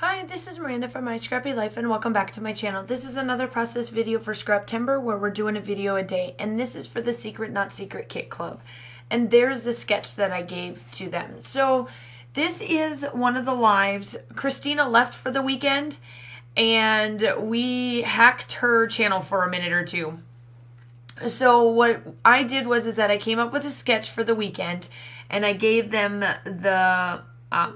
Hi, this is Miranda from My Scrappy Life and welcome back to my channel. This is another process video for Scraptember where we're doing a video a day, and this is for the Secret Not Secret Kit Club. And there's the sketch that I gave to them. So this is one of the lives. Christina left for the weekend and we hacked her channel for a minute or two. So what I did was that I came up with a sketch for the weekend and I gave them the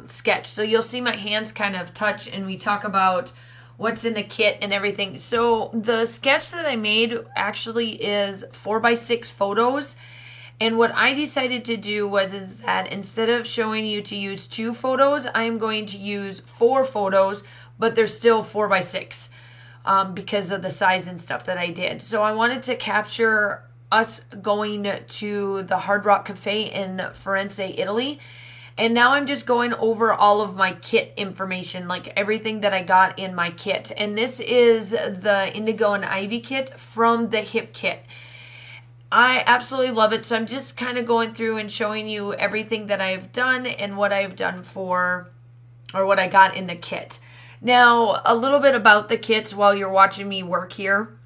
sketch. So you'll see my hands kind of touch and we talk about what's in the kit and everything. So the sketch that I made actually is 4x6 photos. And what I decided to do was that instead of showing you to use 2 photos, I'm going to use 4 photos, but they're still 4x6 because of the size and stuff that I did. So I wanted to capture us going to the Hard Rock Cafe in Firenze, Italy. And now I'm just going over all of my kit information, like everything that I got in my kit. And this is the Indigo and Ivy kit from the Hip kit. I absolutely love it. So I'm just kind of going through and showing you everything that I've done and what I've done for, or what I got in the kit. Now, a little bit about the kits while you're watching me work here.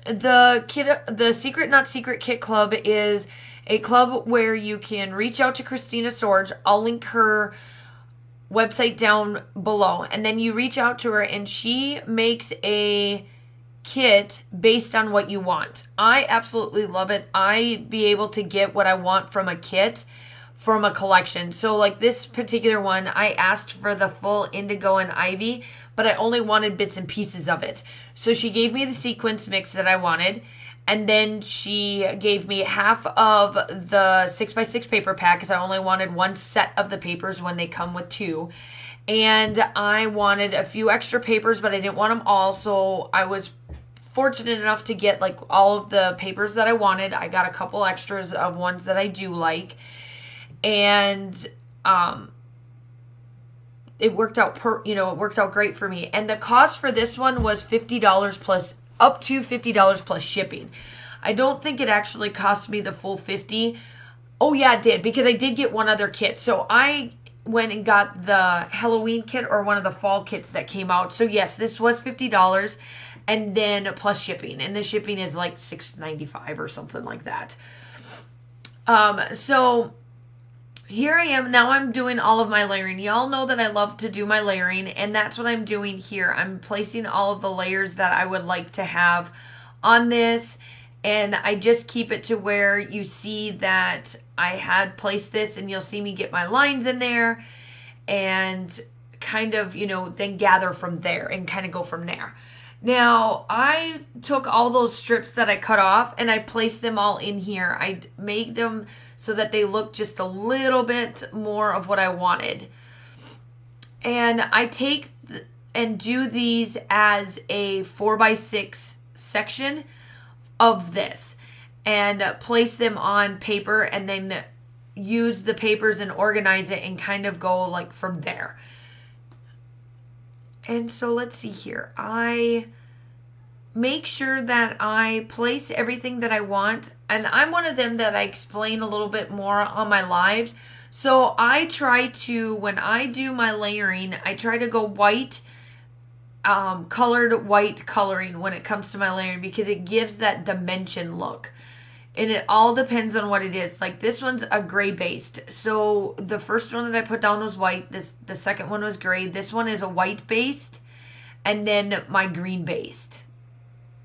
The Secret Not Secret Kit Club is a club where you can reach out to Christina Sorge. I'll link her website down below. And then you reach out to her and she makes a kit based on what you want. I absolutely love it. I be able to get what I want from a kit from a collection. So like this particular one, I asked for the full Indigo and Ivy, but I only wanted bits and pieces of it. So she gave me the sequence mix that I wanted. And then she gave me half of the 6x6 paper pack because I only wanted one set of the papers when they come with 2. And I wanted a few extra papers, but I didn't want them all. So I was fortunate enough to get like all of the papers that I wanted. I got a couple extras of ones that I do like. And it worked out it worked out great for me. And the cost for this one was $50 plus, up to $50 plus shipping. I don't think it actually cost me the full $50. Oh yeah, it did, because I did get one other kit. So I went and got the Halloween kit, or one of the fall kits that came out. So yes, this was $50 and then plus shipping. And the shipping is like $6.95 or something like that. So here I am. Now I'm doing all of my layering. Y'all know that I love to do my layering, and that's what I'm doing here. I'm placing all of the layers that I would like to have on this, and I just keep it to where you see that I had placed this, and you'll see me get my lines in there and kind of, then gather from there and kind of go from there. Now, I took all those strips that I cut off and I placed them all in here. I made them so that they look just a little bit more of what I wanted. And I take and do these as a 4x6 section of this and place them on paper, and then use the papers and organize it and kind of go like from there. And so let's see here. I make sure that I place everything that I want. And I'm one of them that I explain a little bit more on my lives. So I try to, when I do my layering, I try to go white, colored white coloring when it comes to my layering, because it gives that dimension look. And it all depends on what it is. Like this one's a gray based. So the first one that I put down was white. The second one was gray. This one is a white based. And then my green based.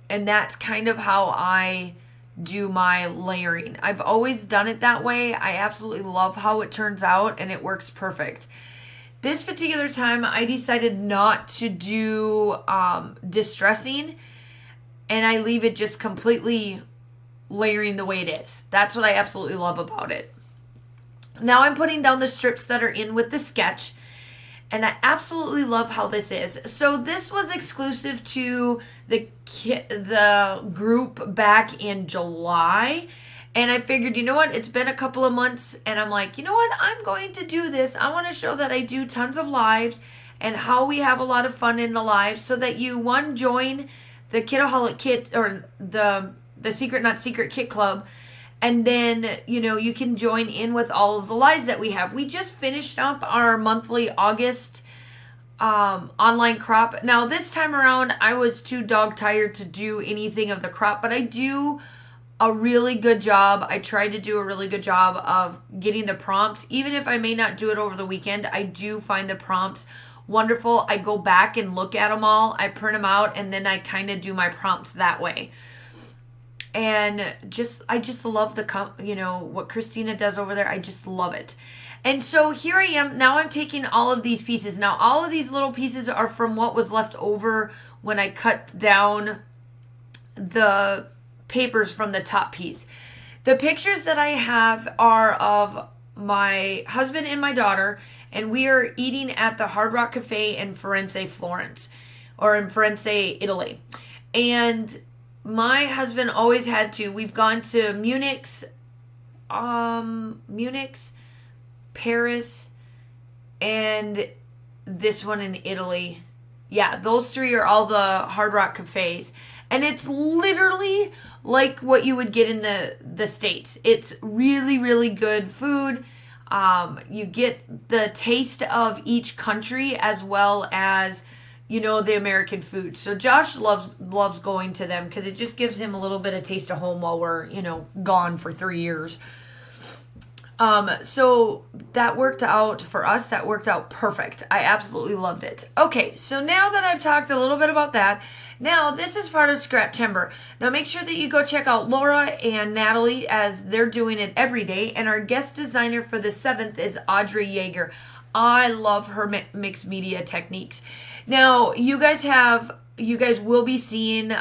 And that's kind of how I do my layering. I've always done it that way. I absolutely love how it turns out, and it works perfect. This particular time I decided not to do distressing, and I leave it just completely layering the way it is. That's what I absolutely love about it. Now I'm putting down the strips that are in with the sketch, and I absolutely love how this is. So this was exclusive to the group back in July, and I figured, you know what, it's been a couple of months, and I'm like, you know what, I'm going to do this. I want to show that I do tons of lives and how we have a lot of fun in the lives, so that you, one, join the Kitaholic Kit, or the Secret Not Secret Kit Club, and then, you can join in with all of the lives that we have. We just finished up our monthly August online crop. Now this time around I was too dog tired to do anything of the crop, but I do a really good job. I try to do a really good job of getting the prompts. Even if I may not do it over the weekend, I do find the prompts wonderful. I go back and look at them all. I print them out and then I kind of do my prompts that way. And I just love what Christina does over there. I just love it. And so here I am. Now I'm taking all of these pieces. Now all of these little pieces are from what was left over when I cut down the papers from the top piece. The pictures that I have are of my husband and my daughter, and we are eating at the Hard Rock Cafe in Firenze, Florence, or in Firenze, Italy. And my husband always had to. We've gone to Munich's, Paris, and this one in Italy. Yeah, those three are all the Hard Rock Cafes. And it's literally like what you would get in the States. It's really, really good food. You get the taste of each country as well as, the American food. So Josh loves going to them because it just gives him a little bit of taste of home while we're, gone for 3 years. So that worked out for us. That worked out perfect. I absolutely loved it. Okay, so now that I've talked a little bit about that, now this is part of Scrap Timber. Now make sure that you go check out Laura and Natalie as they're doing it every day. And our guest designer for the 7th is Audrey Yeager. I love her mixed media techniques. Now you guys will be seeing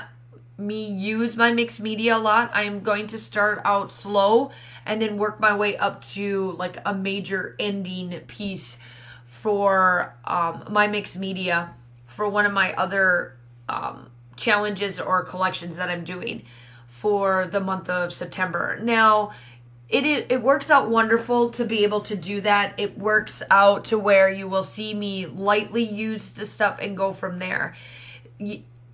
me use my mixed media a lot. I am going to start out slow and then work my way up to like a major ending piece for my mixed media for one of my other challenges or collections that I'm doing for the month of September. Now it works out wonderful to be able to do that. It works out to where you will see me lightly use the stuff and go from there.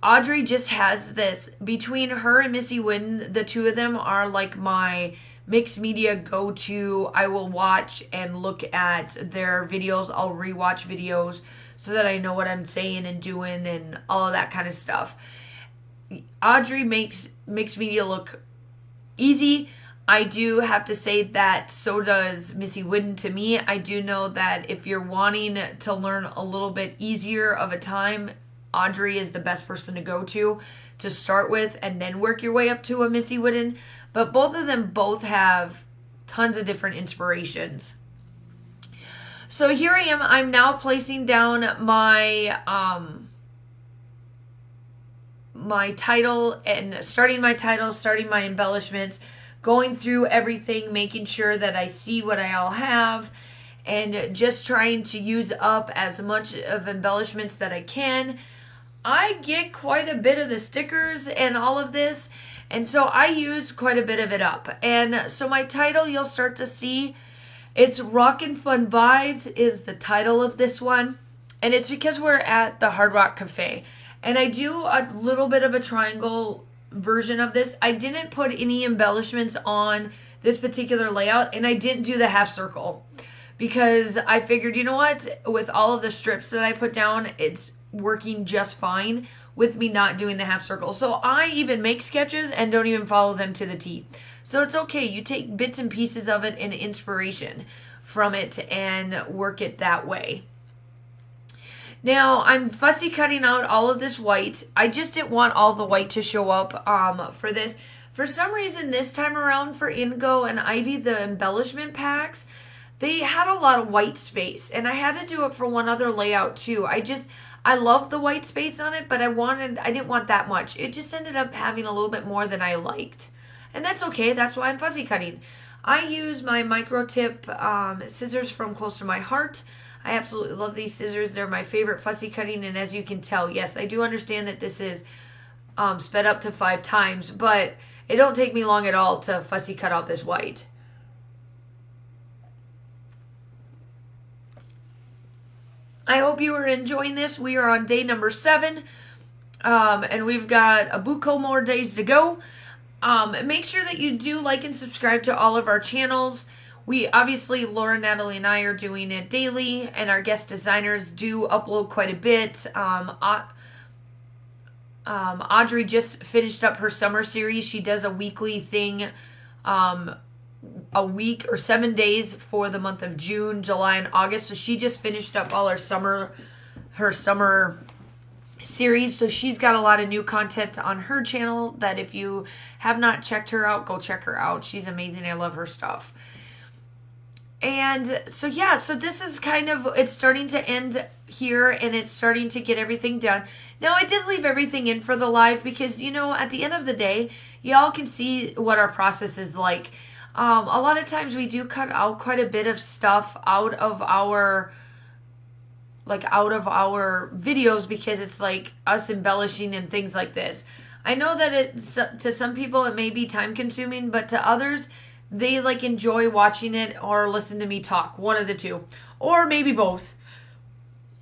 Audrey just has this, between her and Missy Wynn, the two of them are like my mixed media go-to. I will watch and look at their videos. I'll rewatch videos so that I know what I'm saying and doing and all of that kind of stuff. Audrey makes mixed media look easy. I do have to say that so does Missy Wynn to me. I do know that if you're wanting to learn a little bit easier of a time, Audrey is the best person to go to start with and then work your way up to a Missy Wooden. But both of them have tons of different inspirations. So here I am. I'm now placing down my my title and starting my title, starting my embellishments, going through everything, making sure that I see what I all have, and just trying to use up as much of embellishments that I can. I get quite a bit of the stickers and all of this, and so I use quite a bit of it up. And so my title, you'll start to see, it's Rockin' Fun Vibes is the title of this one, and it's because we're at the Hard Rock Cafe. And I do a little bit of a triangle version of this. I didn't put any embellishments on this particular layout, and I didn't do the half circle because I figured, you know what, with all of the strips that I put down, it's working just fine with me not doing the half circle. So I even make sketches and don't even follow them to the T. So it's okay. You take bits and pieces of it and inspiration from it and work it that way. Now I'm fussy cutting out all of this white. I just didn't want all the white to show up for this. For some reason this time around for Indigo and Ivy, the embellishment packs, they had a lot of white space, and I had to do it for one other layout too. I love the white space on it, but I didn't want that much. It just ended up having a little bit more than I liked. And that's okay. That's why I'm fussy cutting. I use my micro tip scissors from Close to My Heart. I absolutely love these scissors. They're my favorite fussy cutting. And as you can tell, yes, I do understand that this is sped up to 5 times, but it don't take me long at all to fussy cut out this white. I hope you are enjoying this. We are on day number 7, and we've got a buco more days to go. Make sure that you do like and subscribe to all of our channels. We obviously, Laura, Natalie, and I are doing it daily, and our guest designers do upload quite a bit. Audrey just finished up her summer series. She does a weekly thing, a week or 7 days for the month of June, July, and August. So she just finished up all her summer series. So she's got a lot of new content on her channel that if you have not checked her out, go check her out. She's amazing. I love her stuff. And so, yeah, so this is kind of, it's starting to end here, and it's starting to get everything done. Now, I did leave everything in for the live because, at the end of the day, y'all can see what our process is like. A lot of times we do cut out quite a bit of stuff out of our videos because it's like us embellishing and things like this. I know that to some people it may be time consuming, but to others, they enjoy watching it or listen to me talk, one of the two, or maybe both,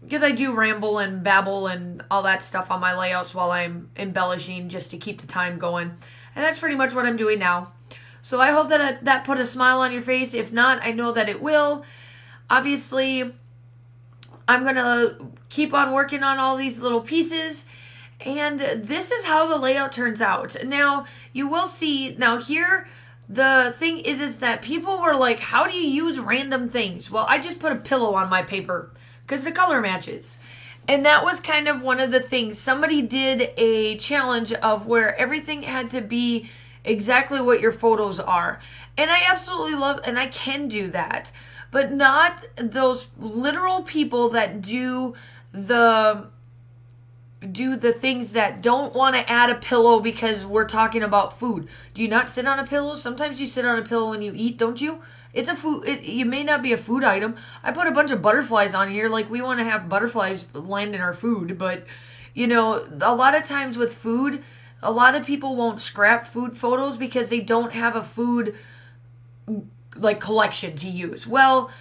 because I do ramble and babble and all that stuff on my layouts while I'm embellishing just to keep the time going, and that's pretty much what I'm doing now. So I hope that that put a smile on your face. If not, I know that it will. Obviously, I'm gonna keep on working on all these little pieces, and this is how the layout turns out. Now, you will see, now here, the thing is that people were like, how do you use random things? Well, I just put a pillow on my paper because the color matches. And that was kind of one of the things. Somebody did a challenge of where everything had to be exactly what your photos are. And I absolutely love, and I can do that. But not those literal people that do the things that don't want to add a pillow because we're talking about food. Do you not sit on a pillow? Sometimes you sit on a pillow when you eat, don't you? It's a food. You may not be a food item. I put a bunch of butterflies on here, like we want to have butterflies land in our food. But a lot of times with food, a lot of people won't scrap food photos because they don't have a food collection to use. Well,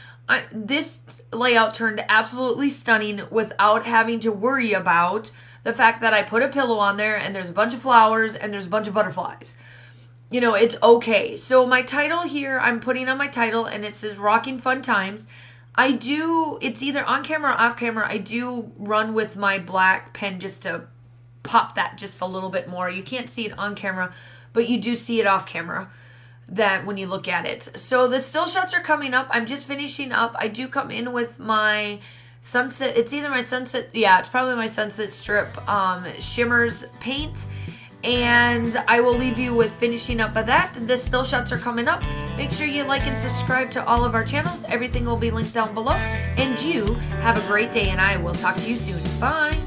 this layout turned absolutely stunning without having to worry about the fact that I put a pillow on there and there's a bunch of flowers and there's a bunch of butterflies. It's okay. So my title here, I'm putting on my title and it says Rockin' Fun Times. It's either on camera or off camera. I do run with my black pen just to pop that just a little bit more. You can't see it on camera, but you do see it off camera that when you look at it. So the still shots are coming up. I'm just finishing up. I do come in with my sunset. It's either my sunset. Yeah, it's probably my sunset strip shimmers paint. And I will leave you with finishing up of that. The still shots are coming up. Make sure you like and subscribe to all of our channels. Everything will be linked down below. And you have a great day, and I will talk to you soon. Bye.